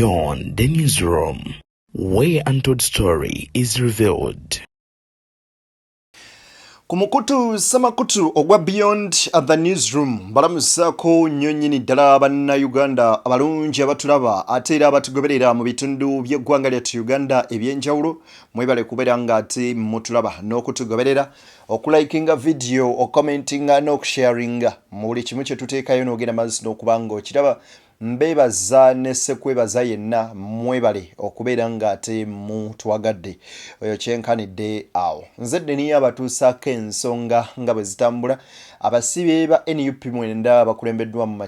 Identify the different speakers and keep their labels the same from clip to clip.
Speaker 1: Beyond the newsroom, where untold story is revealed.
Speaker 2: Kumukutu samakutu ogwa Beyond the newsroom balamusako nyonyini ddala banna Uganda abalungi abatulaba ate era abatugoberera mu bitundu by'eggwanga lyattu Uganda ebyenjawulo mwebale kubeera nga ate mutulaba n'okutugoberera okulikinga video okucommentinga n'okusharinga mu buli kimu kye tuteekayo n'ogenda mazzi n'okubanga okiraba mbebaza ne sekwebaza yenna mwebale okubeera nga ate mutwagadde oyo kyenkanidde awo nze deni abatuusaako ensonga nga bwe zitambula abasibe ba NUP mwenda bakulembeddwa mu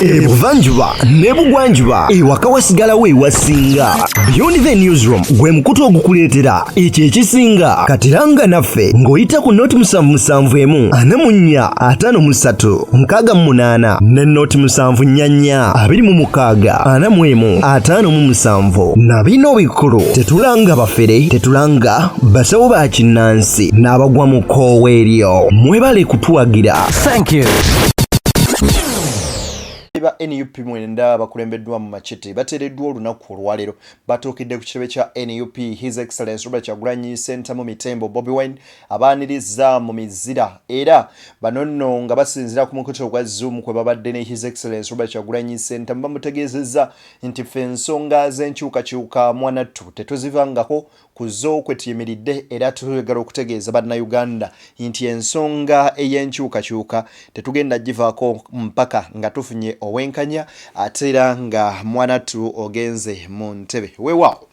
Speaker 3: Ebuvanjuba nebugwanjuba ewaka wasigalawo ewasinga. Beyond the newsroom gwe mukutu ogukuleetera ekyo ekisinga katiranga naffe ng'oyita ku noti 771 44 53 ne noti 744 26 41 na bino bikulu tetulanga bafere tetulanga basawo ba kinnansi n'abagwa mu koowa eryo mwebale kutuwagira. Thank you.
Speaker 2: ba NUP mwenda bakulembeddwa mu Machete bateereddwa olunaku olwaleero batuukidde ku kitebe kya NUP His Excellency Robert Kyagulanyi Center mu Mitembo Bobi abaniriza mu mizira era banonno nga basinzira ku mukutu ogwa Zoom kwe babadde ne His Excellency Robert Kyagulanyi Center bamutegeezezza nti ffe ensonga z'enkyukakyuka mwanattu tetuzivangako ku zo kwe tuyimiridde era tuyagala okutegeeza bannayuganda nti ensonga ey'enkyukakyuka tetugenda givaako mpaka nga tufunye owenkanya ate era nga mwanattu ogenze mu ntebe weewaawo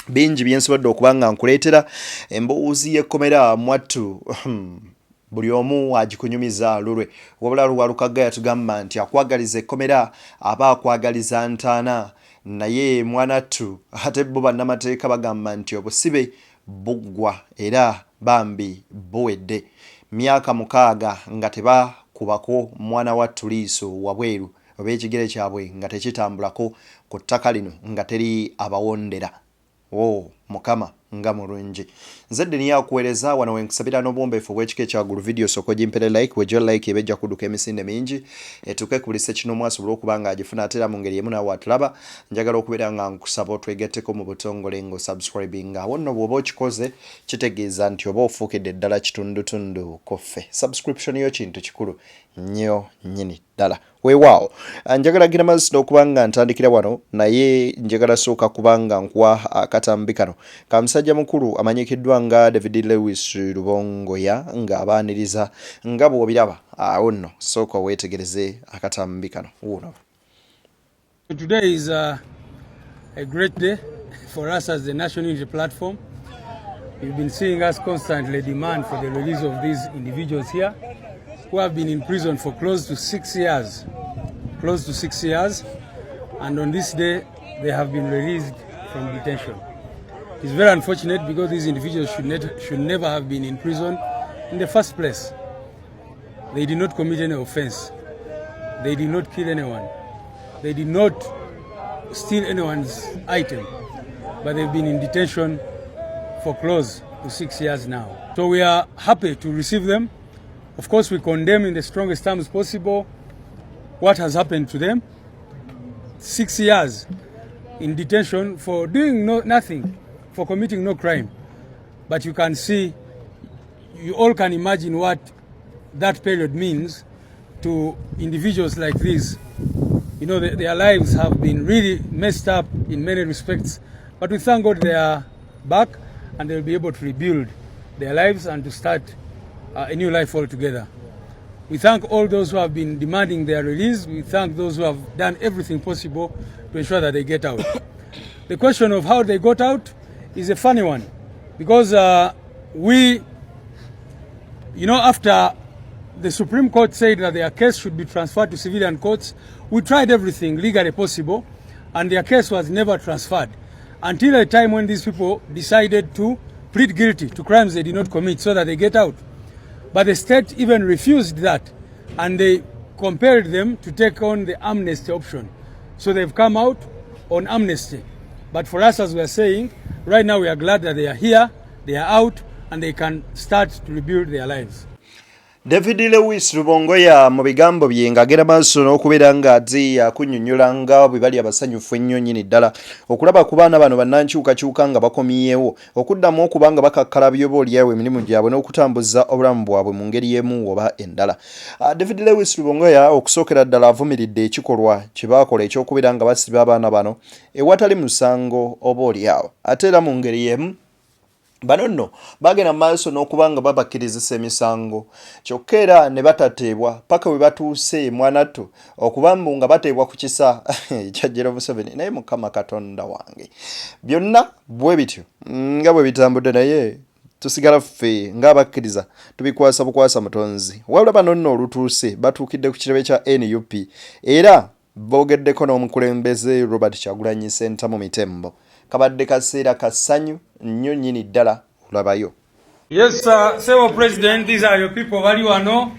Speaker 2: bingi byensobodde okuba nga nkuleetera emboozi y'ekomera mwattu buli omu agikunyumiza lulwe wabula Luwalukaga yatugamba nti akwagaliza ekomera aba akwagaliza ntaana naye mwanattu ate bo bannamateeka bagamba nti obusibe buggwa era bambi buwedde myaka 6 nga tebakubako mwana wattu liiso wabweru oba ekigere kyabwe nga tekitambulako ku ttaka lino nga teri abawondera. Mukama nga mulungi nze deni yakuweereza wano wenkusabira n'obwombeefu bw'ekika ekyagulu video soko gimpere like wejo like ebejja kuduka emisinde mingi etuke kulise kino mwasobola okuba nga agifuna ate era mu ngeri emu naawe atulaba njagala okubeera nga nkusaba otwegatteko mu butongole ngo subscribing awo nno bw'oba okikoze kitegeeza nti oba ofuukidde ddala kitundutundu koffe subscription yo kintu kikulu nnyo nnyini ddala weewaawo njagala gira mazzi n'okubanga ntandikira wano naye njagala sooka kubanga nkuwa akatambi kano ka musajja mukulu amanyikiddwa nga David Lewis Rubongoya nga abaniriza nga bw'obiraba awo nno sooka weetegereze akatambi kano wuuno.
Speaker 4: Today is a great day for us as the National Unity Platform. You've been seeing us constantly demand for the release of these individuals here who have been in prison for close to 6 years. And on this day, they have been released from detention. It's very unfortunate because these individuals should never have been in prison in the first place. They did not commit any offense. They did not kill anyone. They did not steal anyone's item. But they've been in detention for close to 6 years now. So we are happy to receive them. Of course, we condemn in the strongest terms possible what has happened to them. 6 years in detention for doing nothing, for committing no crime. But you can see, you all can imagine what that period means to individuals like this. You know, their lives have been really messed up in many respects. But we thank God they are back and they'll be able to rebuild their lives and to start a new life altogether. We thank all those who have been demanding their release. We thank those who have done everything possible to ensure that they get out. The question of how they got out is a funny one because after the Supreme Court said that their case should be transferred to civilian courts, we tried everything legally possible and their case was never transferred until a time when these people decided to plead guilty to crimes they did not commit so that they get out. But the state even refused that and they compelled them to take on the amnesty option. So they've come out on amnesty. But for us, as we are saying, right now we are glad that they are here, they are out, and they can start to rebuild their lives.
Speaker 2: David Lewis Rubongoya mu bigambo bye ng'agenda maaso n'okubeera ng'ate akunnyonnyola nga bwe bali abasanyufu ennyo nnyini ddala okulaba ku baana bano bannankyukakyuka nga bakomyewo okuddamu okuba nga bakakkala by'oboolyawo emirimu gyabwe n'okutambuza obulamu bwabwe mu ngeri y'emu oba endala. David Lewis Rubongoya okusookera ddala avumiridde ekikolwa kye baakola eky'okubeera nga basiba abaana bano ewatali musango oboolyawo ate era mu ngeri y'emu bano nno bagenda maaso n'okuba nga babakkirizisa emisango kyokka era ne batateebwa paka we batuuse mwanattu okuba mbu nga bateebwa ku kisa ekyajjera Museveni naye Mukama Katonda wange byonna bwe bityo nga bwe bitambudde naye tusigala ffe ng'abakkiriza tubikwasa bukwasa mutonzi wabula bano nno olutuuse batuukidde ku kirebe kya NUP era boogeddeko n'omukulembeze Robert Kyagulanyi Ssentamu Mitembo kabadde kaseera kasanyu nnyo nnyini ddala olabayo.
Speaker 4: Yes, sir, President, these are your people. Bali wano.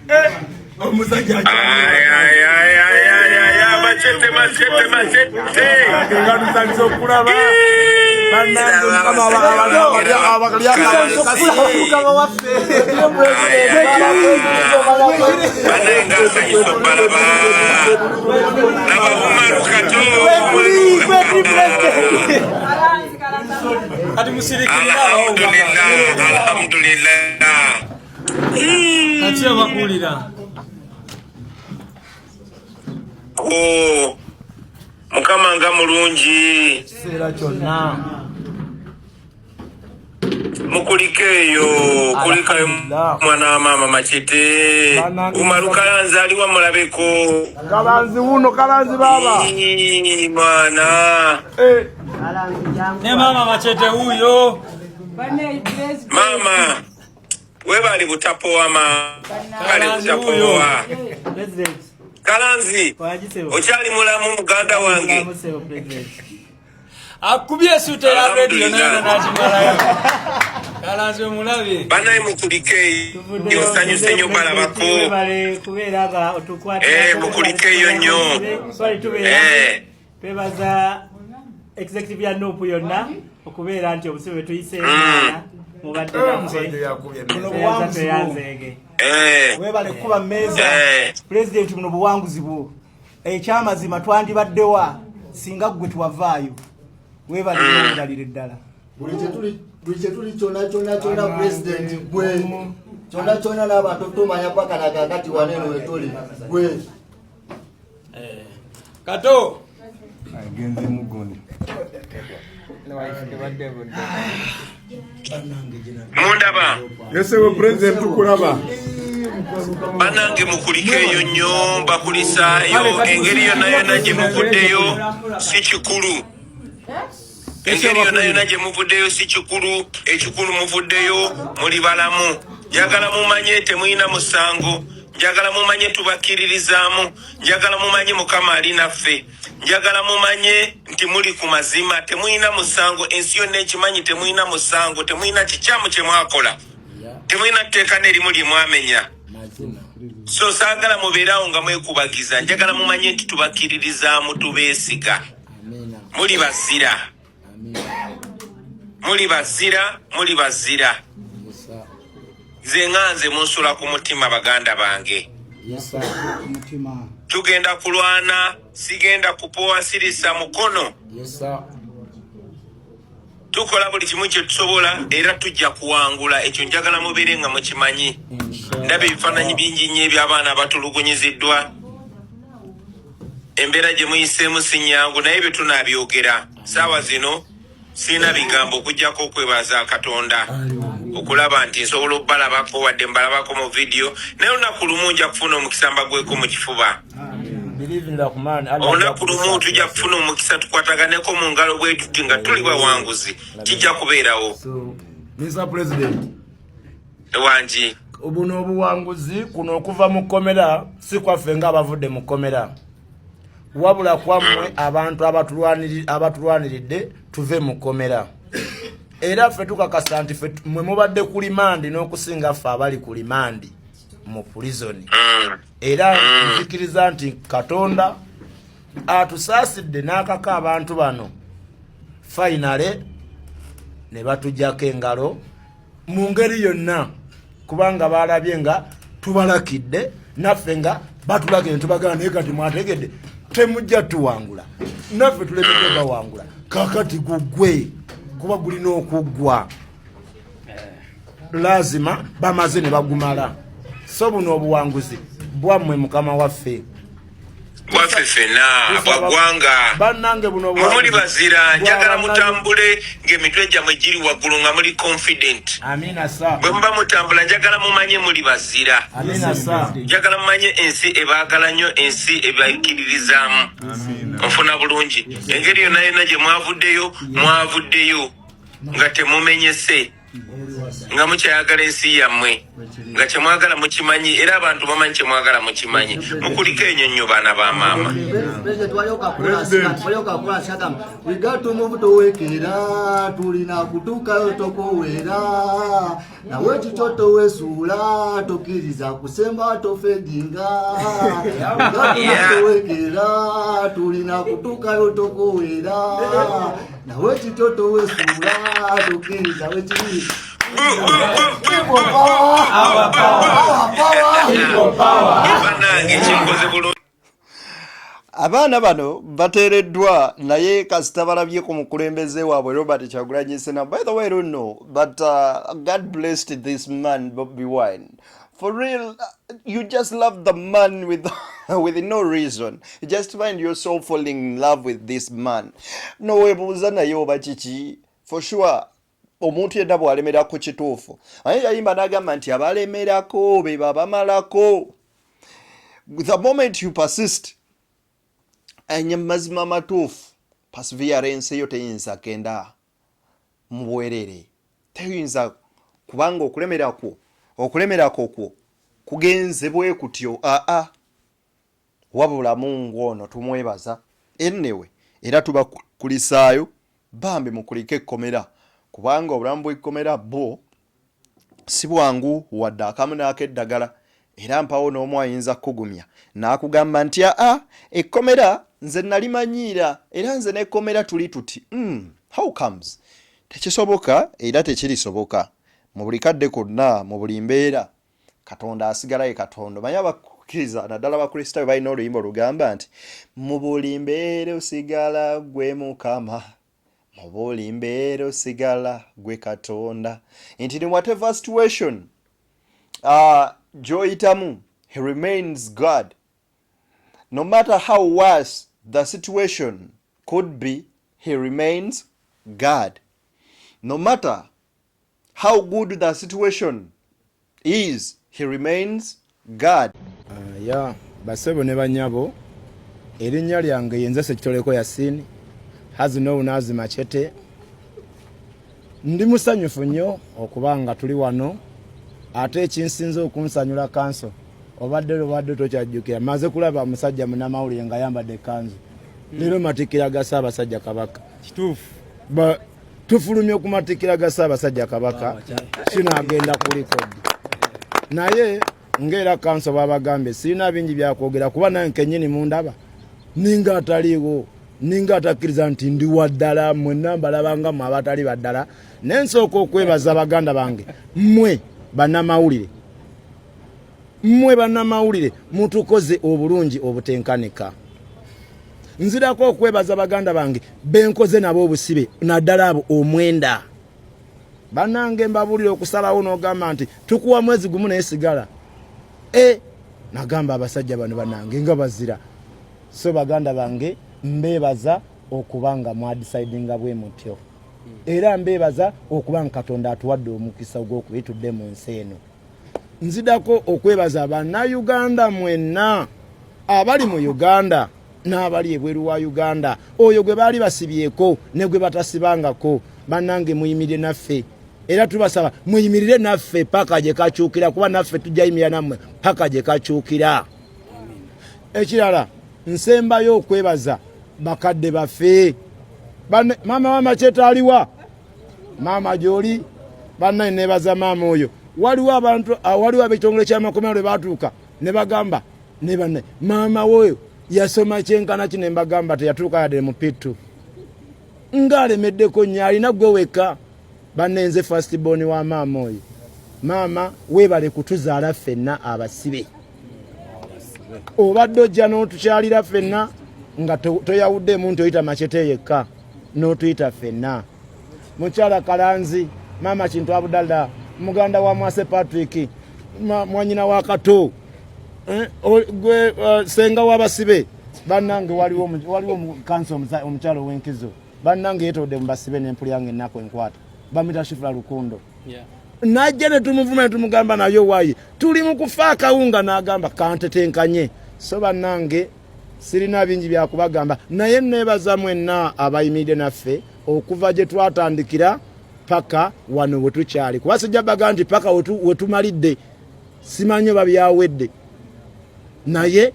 Speaker 5: Machete. Alhamdulillah.
Speaker 4: Atia bakulira.
Speaker 5: Oh, Mukama nga mulungi.
Speaker 3: Sera kyonna.
Speaker 5: Mukulikeyo, kulikayo mwana mama Machete. Umaruka nzaliwa mulabeko.
Speaker 3: Kalanzi wuno, kalanzi baba.
Speaker 5: Mwana.
Speaker 4: Ne mama Machete huyo.
Speaker 5: Mama. Webali butapoa kale butapoa. Kalanzi. Ochali mulamu muganda wange.
Speaker 4: Akubye sute ya radio na najimala. Kalanzi mulabi.
Speaker 5: Banaye mukulike yosanyuse nyo balabako.
Speaker 6: Kuberaga otukwata.
Speaker 5: Mukulike yo nyo.
Speaker 6: Sorry tubera. Pebaza executive ya nopu yonna okubeera nti obusibe tuyise mubadde webale kuba mmeza president muno buwanguzi bwo ekyamazima twandibaddewa singa gwe twavaayo webale n'obudalire ddala
Speaker 7: buli kyetuli kyona president gwe kyona n'abantu tumanya paka nakakati waneno wetuli gwe
Speaker 4: kato
Speaker 3: agenze mugundi
Speaker 5: Mundaba.
Speaker 3: Yes, we president tukulaba.
Speaker 5: Banange mukulikeyo nnyo bakulisaayo engeri yonna gye muvuddeyo si kikulu. Engeri yonna gye muvuddeyo si kikulu, ekikulu muvuddeyo muli balamu. Njagala mumanye temuyina musango, njagala mumanye tubakkiririzaamu, njagala mumanye Mukama ali naffe, njagala mumanye nti muli ku mazima, temuyina musango, ensi yonna ekimanyi temuyina musango, temuyina kikyamu kye mwakola, temuyina tteeka n'erimu lye mwamenya. So saagala mubeerawo nga mwekubagiza, njagala mumanye nti tubakkiririzaamu tubeesiga. Muli bazira. Muli bazira, muli bazira. Zenganze munsula ku mutima baganda bange. Tugenda kulwana, sigenda kupoa sirisa mukono. Tukola buli kimu kye tusobola era tujja kuwangula ekyo njagala mubeere nga mukimanyi. Ndaba ebifaananyi bingi nnyo eby'abaana abatulugunyiziddwa. Embeera gye muyiseemu si nnyangu naye bye tunaabyogera. Saawa zino sirina bigambo okuggyako okwebaza Katonda. Okulaba nti nsobola okubalabako wadde mbalabako mu video naye olunaku lumu nja kufuna omukisa mbagweko mu kifuba. Olunaku lumu tujja kufuna omukisa tukwataganeko mu ngalo bwe tuti nga tuli bawanguzi kijja kubeerawo.
Speaker 3: Mr. President
Speaker 5: wangi
Speaker 3: obuno obuwanguzi kuno okuva mu komera si kwaffe nga abavudde mu komera wabula kwammwe abantu abatulwaniridde tuve mu komera. Era ffe tukakasa nti ffe mwe mubadde ku limandi n'okusinga ffe abali ku limandi mu prison. Era nzikiriza nti Katonda atusaasidde n'akaka abantu bano finale ne batujjako engalo mu ngeri yonna kubanga balabye nga
Speaker 8: tubalakidde naffe nga batulakidde tubagana naye kati mwategedde temujja tuwangula naffe tulemedde bawangula kakati gugwe kuba gulina okuggwa lazima bamaze ne bagumala so buno obuwanguzi bwammwe mukama waffe
Speaker 5: waffe fena bwagwanga
Speaker 8: bannange buno
Speaker 5: muli bazira njagala mutambule ng'emitwe gyammwe giri waggulu nga muli confident.
Speaker 8: Amina sa
Speaker 5: bwe muba mutambula njagala mumanye muli bazira.
Speaker 8: Amina sa
Speaker 5: njagala mumanye ensi ebaagala nnyo ensi ebaikiririzaamu nfuna bulungi engeri yonna yonna gye mwavuddeyo nga temumenyese nga mukyayagala ensi yammwe nga kyemwagala mukimanyi era abantu bamanyi kyemwagala mukimanyi mukuliko ennyonnyo baana ba maama
Speaker 7: wigatumubutoweekera tulina kutuukayo tokowera nawe kikyo towesuula tokkiriza kusemba tofeginga wigatumubutoweekera tulina kutuukayo tokowera nawe kikyo towesuula tokkiriza wekiri
Speaker 2: abaana bano bateereddwa naye kasita balabye ku mukulembeze waabwe Robert Kyagulanyi Ssentamu. By the way, I don't know, but God blessed this man Bobi Wine. For real, you just love the man with no reason. You just find yourself falling in love with this man. No webuuza naye oba kiki, for sure. Omuntu yedda bw'alemerako kituufu naye yayimba n'agamba nti abalemerako be babamalako. The moment you persist anye mazima matuufu perseverance eyo teyinza kenda mu bwerere, teyinza kubanga okulemerako kwo kugenze bwe kutyo wabula Mungu ono tumwebaza ennewe era tubakulisaayo bambi mukulike ekkomera kubanga obulamu bw'ekkomera bo si bwangu wadde akamu n'akeddagala era mpawo n'omu ayinza kugumya n'akugamba nti ekkomera nze nalimanyiira era nze n'ekkomera tuli tuti how comes tekisoboka era tekirisoboka mu buli kadde konna mu buli mbeera Katonda asigala ye Katonda. Manya abakkiriza naddala abakristaayo balina oluyimba olugamba nti mu buli mbeera osigala gwe Mukama mubuli mbeera osigala gwe Katonda. Nti in whatever situation Joyitamu, he remains God. No matter how worse the situation could be, he remains God. No matter how good the situation is, he remains God.
Speaker 8: Basebo ne banyabo erinnya lyange yenze sekitoleko Yasini hazino unazi Machete. Ndi musanyufu nnyo okubanga tuli wano ate ekinsinze okunsanyula kanso obadde tokyajjukira maze kulaba musajja munamawulire nga yambadde kanzu leero matikira ga Ssaabasajja Kabaka kituufu tufulumye ku matikira ga Ssaabasajja Kabaka kinaagenda ku record naye ngera kanso babagambe sirina bingi byakwogera kuba nange kennyini mundaba ninga ataliiwo ninga atakkiriza nti ndi waddala mwenna mbalabanga mu abatali baddala nensooka okwebaza baganda bange mmwe bannamawulire mutukoze obulungi obutenkanika. Nzirako okwebaza baganda bange benkoze nabo obusibe naddala abo omwenda bannange mbabulire okusalawo n'ogamba nti tukuwa mwezi gumu naye sigala nagamba abasajja bano bannange nga bazira. So baganda bange mbebaza okubanga mwadisidinga bwe mutyo era mbebaza okubanga Katonda atuwadde omukisa ogw'okubitudde mu nsi eno. Nzidako okwebaza Bannayuganda mwenna abali mu Uganda n'abali ebweru wa Uganda oyo gwe baali basibyeko ne gwe batasibangako bannange muyimirire naffe era tubasaba muyimirire naffe paka gye kakyukira kuba naffe tujjayimira nammwe paka gye kakyukira. Ekirala nsembayo okwebaza bakadde baffe mama wa Machete aliwa mama gyoli bannaye nebaza mama oyo waliwo abantu waliwo ab'ekitongole ky'amakomera lwe batuuka ne bagamba ne bannaye mama woyo yasoma kyenkana kino mbagamba teyatuuka yadde mu pitu ng'alemeddeko nnyo alina gwe weka bannaye nze first born wa mama oyo maama weebale kutuzaala ffenna abasibe obadde ojja n'otukyalira ffenna nga toyawudde muntu oyita Machete yekka n'otuyita ffenna. Mukyala Kalanzi, maama Kintu Abudallah, muganda wa Mwase Patrick, mwanyina wa Kato, gwe senga w'abasibe, bannange waliwo kanso omukyalo w'enkizo, bannange yeetodde mu basibe n'empulya ng'ennaku enkwata, bamuyita Shifula Lukundo. Najja ne tumuvuma ne tumugamba nayo waayi, tuli mu kufa akawunga n'agamba kantetenkanye. So bannange sirina bingi bya kubagamba, naye neebaza mwenna abayimiridde naffe okuva gye twatandikira paka wano we tukyali. Kuba sijja baga nti paka we tumalidde, simanyi oba byawedde, naye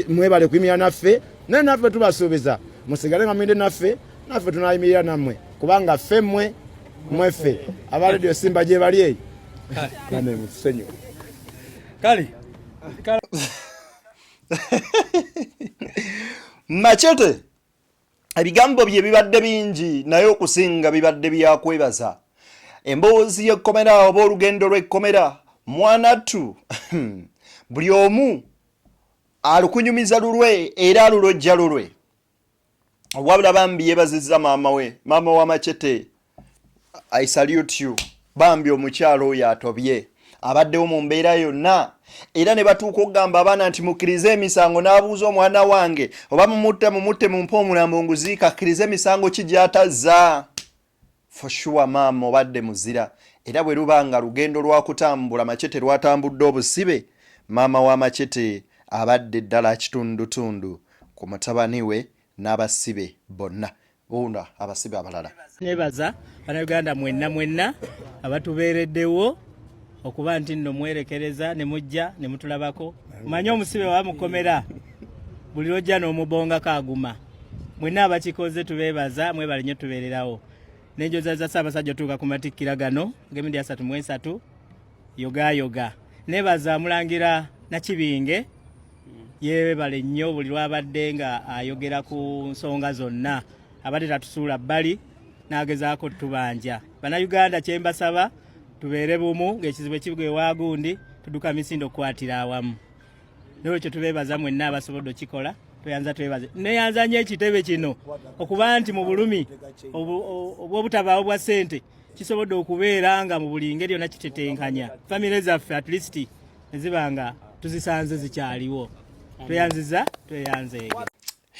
Speaker 8: mwebale kuyimirira naffe, naye naffe tubasuubiza musigale nga muyimiridde naffe tunayimirira nammwe, kubanga ffe mweffe aba Radio Simba gye bali eyo kane musenyo
Speaker 4: kale
Speaker 2: Machete ebigambo bye bibadde bingi naye okusinga bibadde byakwebaza. Emboozi y'ekkomera oba olugendo lw'ekkomera mwanattu buli omu alukunyumiza lulwe era alulojja lulwe. Wabula bambi yeebazizza maama wa Machete. I salute you. Bambi omukyalo oyo atobye abaddewo mu mbeera yonna, era ne batuuka okugamba abaana nti mukkirize emisango. N'abuuza omwana wange oba mumutte mumpe omulambo nguziika, akkirize emisango ki gy'atazza. For sure maama obadde muzira, era bwe lubanga lugendo lwa kutambula Machete lwatambudde obusibe, maama wa Machete abadde ddala kitundutundu ku mutabani we n'abasibe bonna bonna abasibe abalala.
Speaker 6: Nebaza bannayuganda mwenna abatubeereddewo okuba nti nno mwerekereza ne mujja ne mutulabako. Mmanyi omusibe wamukomera buli lojja n'omubonga kaaguma. Mwenna abakikoze tubeebaza, mwebale nnyo tubeererawo. N'enjoza za Ssaabasajja otuuka ku matikkira gano g'emindi 33 yoga. Nebaza Mulangira Nakibinge, yeebale nnyo buli lwabadde nga ayogera ku nsonga zonna. Abadde tatusuula bbali n'agezaako tubanja. Bannayuganda kye mbasaba tubeere bumu ng'ekizibu ekibwe waagundi tudduka misinde okukwatira awamu. N'olwekyo tubeebaza mwenna abasobodde okikola, tuyanza twebaze. Neyanza nnyo ekitebe kino okuba nti mu bulumi obw'obutabaawo bwa ssente kisobodde okubeera nga mu buli ngeri yonna kitetenkanya. Famire zaffe at least ne ziba nga tuzisanze zikyaliwo. Tweyanze.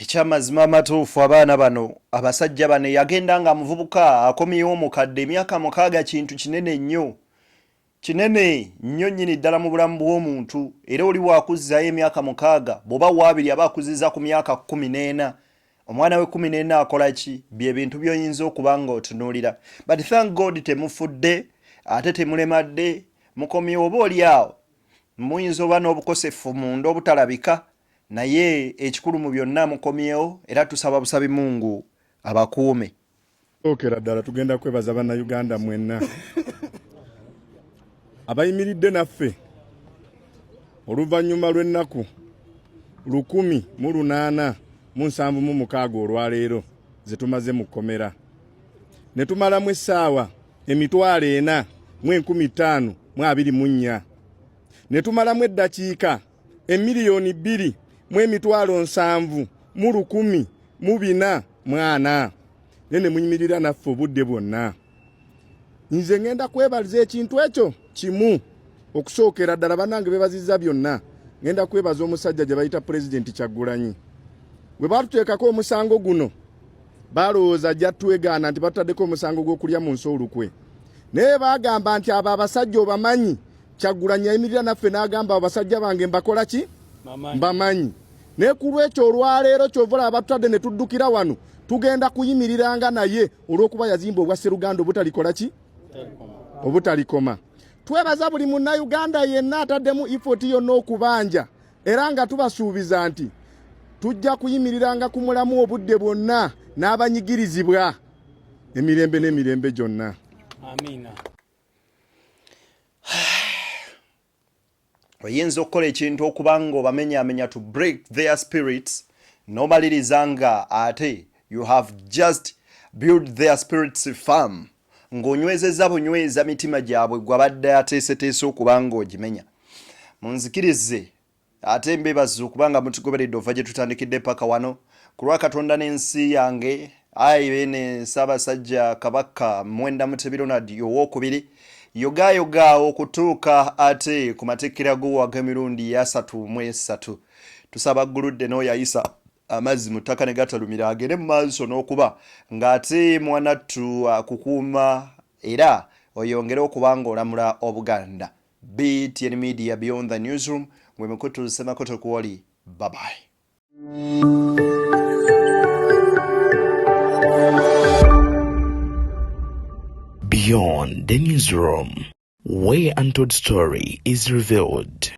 Speaker 2: Ekyamazima amatuufu abaana bano abasajja bano yagenda nga muvubuka akomyewo mukadde emyaka 6 kintu kinene nnyo nnyini ddala mu bulamu bw'omuntu, era oli waakuzzayo emyaka 6 bw'oba waabiri aba akuzizza ku myaka 14. Omwana we 14 akola ki? Bye bintu by'oyinza okuba nga otunuulira. But thank God temufudde ate temulemadde, mukomyewo oba oli awo muyinza oba n'obukosefu munda obutalabika, naye ekikulu mu byonna mukomyewo, era tusaba busabi Mungu abakuume.
Speaker 9: Okera ddala tugenda kwebaza bannayuganda mwenna abayimiridde naffe oluvannyuma lw'ennaku 1,876 olwaleero ze tumaze mu kkomera, ne tumalamu essaawa 4,015,24, ne tumalamu eddakiika 2,7,1,440. Nene munyimirira naffe obudde bwonna. Nze ngenda kwebaliza ekintu ekyo kimu okusookera ddala. Bannange beebazizza byonna. Ngenda kwebaza omusajja gye bayita Pulezidenti Kyagulanyi. Bwe batuteekako omusango guno balowooza ajja twegaana nti batutaddeko omusango gw'okulya mu nsi olukwe, naye baagamba nti abo abasajja obamanyi. Kyagulanyi yayimirira naffe n'agamba abasajja bange mbakola ki? Mbamanyi. Naye ku lwekyo olwaleero kyovula abatutadde ne tuddukira wano, tugenda kuyimiriranga naye olw'okuba yazimba obwa Sseruganda obutalikola ki? Obutalikoma. Twebaza buli munnayuganda yenna ataddemu ifoti yonna okubanja, era nga tubasuubiza nti tujja kuyimiriranga ku mulamu obudde bwonna n'abanyigirizibwa emirembe n'emirembe gyonna.
Speaker 6: Amina.
Speaker 2: Oyinza okukola ekintu okubanga obamenyaamenya to break their spirits, nobaliriza nga ate you have just built their spirits firm. ng'onywezezza bunyweza mitima gyabwe gwabadde ateeseteese okuba ng'ogimenya. Munzikirize ate mbebaza okubanga mutugoberedde ova gye tutandikidde paka wano ku lwa Katonda n'ensi yange ayi bene Ssaabasajja Kabaka Mwenda Mutebi Ronald owookubiri yoga okutuuka ate ku mateekera go ag'emirundi ya 33. Tusaba gguludde n'oyayisa amazzi mu ttaka ne gatalumira agende mu maaso n'okuba ng'ate mwanattu akukuuma era oyongere okuba ng'olamula Obuganda. BTN Media Beyond the Newsroom, gwe Mukutu Semakoto Kuwali. Bye-bye.
Speaker 1: Beyond the Newsroom, where untold story is revealed.